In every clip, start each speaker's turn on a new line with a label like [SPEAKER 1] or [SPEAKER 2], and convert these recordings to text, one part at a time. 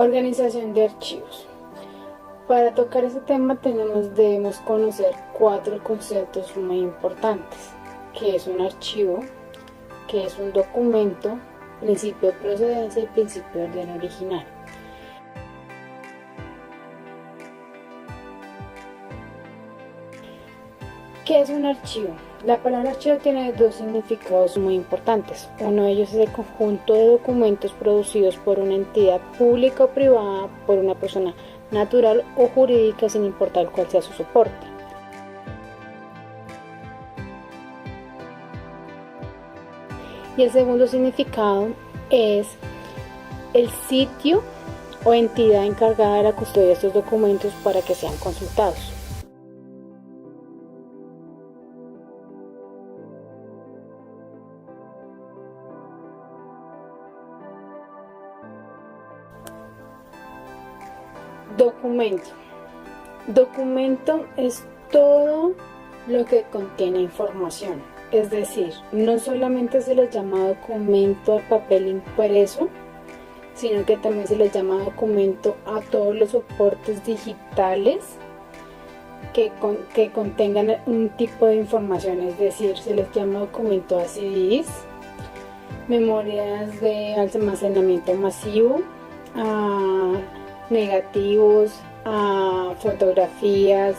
[SPEAKER 1] Organización de archivos. Para tocar ese tema debemos conocer 4 conceptos muy importantes: qué es un archivo, qué es un documento, principio de procedencia y principio de orden original. ¿Qué es un archivo? La palabra archivo tiene 2 significados muy importantes. Uno de ellos es el conjunto de documentos producidos por una entidad pública o privada, por una persona natural o jurídica, sin importar cuál sea su soporte. Y el segundo significado es el sitio o entidad encargada de la custodia de estos documentos para que sean consultados. Documento. Documento es todo lo que contiene información. Es decir, no solamente se les llama documento al papel impreso, sino que también se les llama documento a todos los soportes digitales que contengan un tipo de información. Es decir, se les llama documento a CDs, memorias de almacenamiento masivo, a negativos, a fotografías,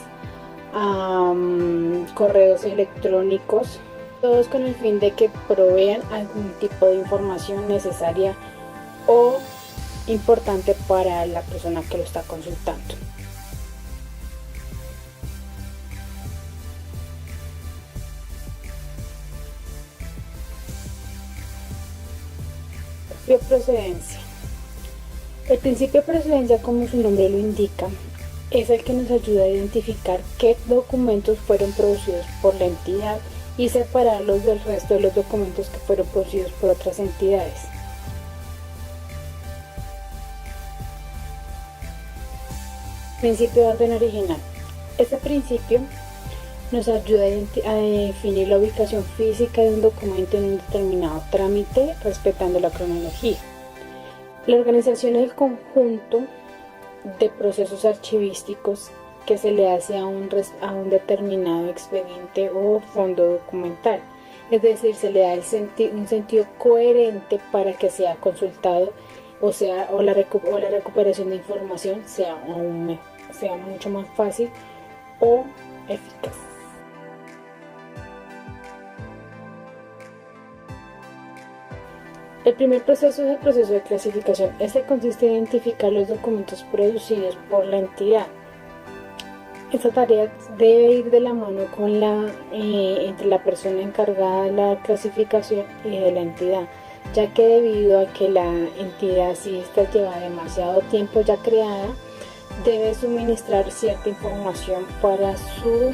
[SPEAKER 1] a correos electrónicos, todos con el fin de que provean algún tipo de información necesaria o importante para la persona que lo está consultando. De procedencia. El principio de procedencia, como su nombre lo indica, es el que nos ayuda a identificar qué documentos fueron producidos por la entidad y separarlos del resto de los documentos que fueron producidos por otras entidades. Principio de orden original. Este principio nos ayuda a definir la ubicación física de un documento en un determinado trámite, respetando la cronología. La organización es el conjunto de procesos archivísticos que se le hace a un determinado expediente o fondo documental. Es decir, se le da un sentido coherente para que sea consultado o la recuperación de información sea mucho más fácil o eficaz. El primer proceso es el proceso de clasificación. Este consiste en identificar los documentos producidos por la entidad. Esta tarea debe ir de la mano con entre la persona encargada de la clasificación y de la entidad, ya que debido a que la entidad, si esta lleva demasiado tiempo ya creada, debe suministrar cierta información para su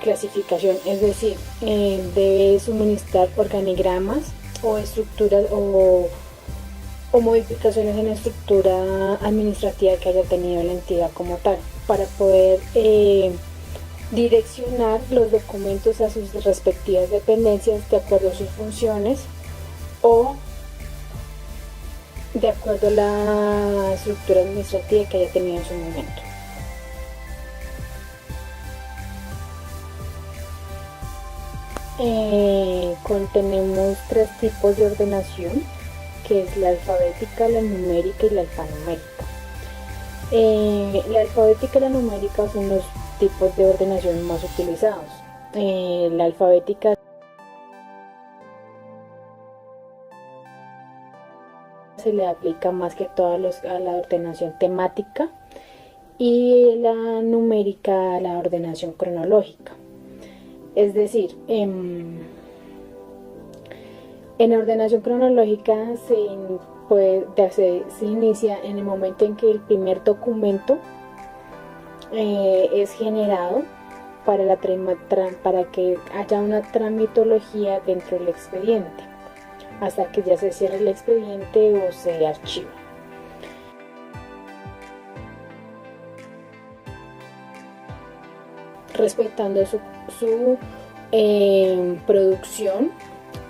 [SPEAKER 1] clasificación. Es decir, debe suministrar organigramas o estructuras o modificaciones en la estructura administrativa que haya tenido la entidad como tal, para poder direccionar los documentos a sus respectivas dependencias de acuerdo a sus funciones o de acuerdo a la estructura administrativa que haya tenido en su momento. Tenemos 3 tipos de ordenación, que es la alfabética, la numérica y la alfanumérica. La alfabética y la numérica son los tipos de ordenación más utilizados. La alfabética se le aplica más que todo a la ordenación temática y la numérica a la ordenación cronológica. Es decir, en la ordenación cronológica se inicia en el momento en que el primer documento es generado para que haya una tramitología dentro del expediente, hasta que ya se cierre el expediente o se archiva. Respetando su producción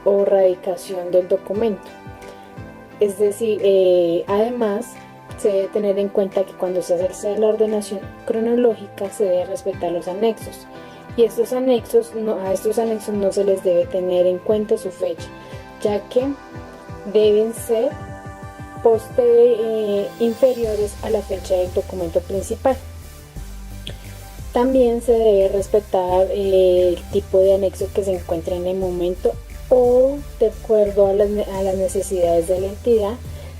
[SPEAKER 1] o radicación del documento. Es decir, además se debe tener en cuenta que cuando se hace la ordenación cronológica se debe respetar los anexos, y a estos anexos no se les debe tener en cuenta su fecha, ya que deben ser inferiores a la fecha del documento principal. También se debe respetar el tipo de anexo que se encuentra en el momento, o de acuerdo a las necesidades de la entidad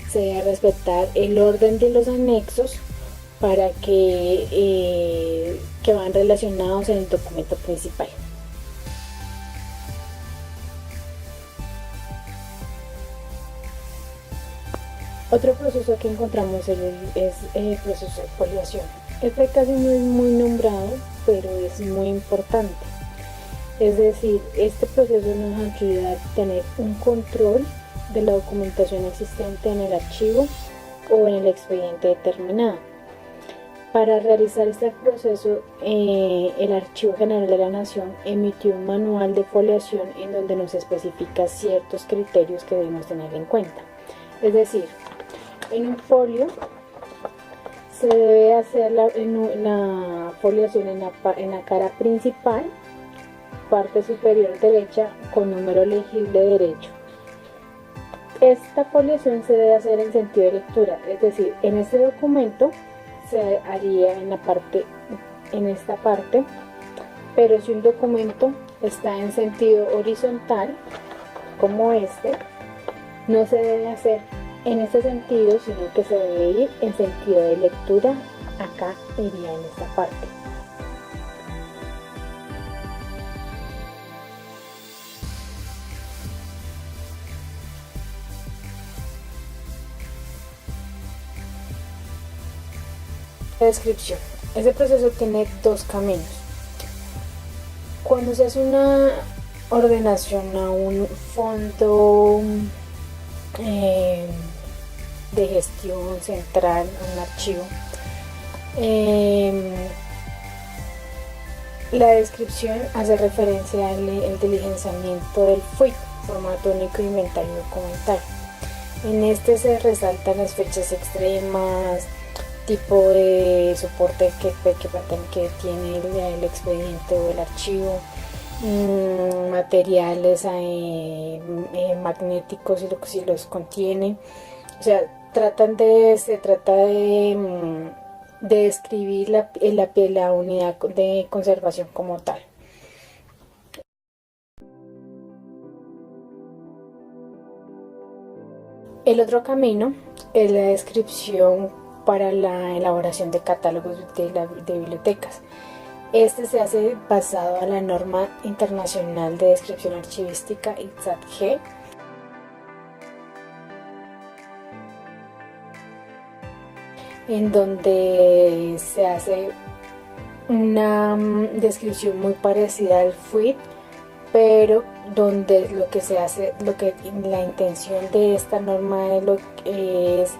[SPEAKER 1] se debe respetar el orden de los anexos para que van relacionados en el documento principal. Otro proceso que encontramos es el proceso de foliación. Este casi no es muy nombrado, pero es muy importante. Es decir, este proceso nos ayuda a tener un control de la documentación existente en el archivo o en el expediente determinado. Para realizar este proceso, el Archivo General de la Nación emitió un manual de foliación en donde nos especifica ciertos criterios que debemos tener en cuenta. Es decir, en un folio se debe hacer la foliación en la cara principal, parte superior derecha, con número legible derecho. Esta foliación se debe hacer en sentido de lectura, es decir, en este documento se haría en esta parte, pero si un documento está en sentido horizontal, como este, no se debe hacer en este sentido, sino que se debe ir en sentido de lectura. Acá iría en esta parte. La descripción. Este proceso tiene dos caminos. Cuando se hace una ordenación a un fondo de gestión central, un archivo, la descripción hace referencia al diligenciamiento del FUID, formato único de inventario documental. En este se resaltan las fechas extremas, tipo de soporte que tiene el expediente o el archivo, materiales magnéticos si los contiene. O sea, se trata de describir la unidad de conservación como tal. El otro camino es la descripción para la elaboración de catálogos de bibliotecas. Este se hace basado a la norma internacional de descripción archivística ITSAT-G, en donde se hace una descripción muy parecida al FUID, pero donde la intención de esta norma es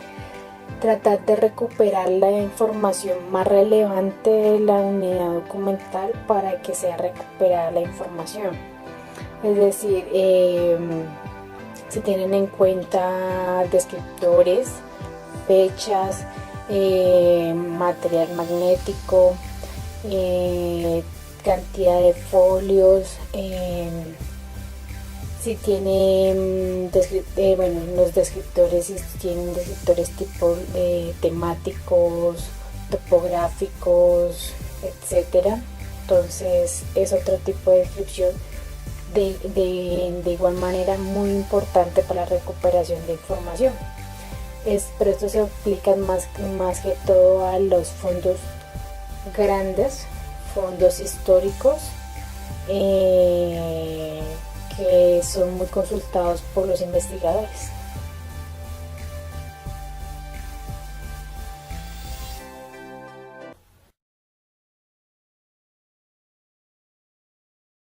[SPEAKER 1] tratar de recuperar la información más relevante de la unidad documental para que sea recuperada la información. Es decir, se tienen en cuenta descriptores, fechas, material magnético, cantidad de folios, si tienen los descriptores, si tienen descriptores tipo temáticos, topográficos, etcétera. Entonces es otro tipo de descripción de igual manera muy importante para la recuperación de información. Pero esto se aplica más que todo a los fondos grandes, fondos históricos, que son muy consultados por los investigadores.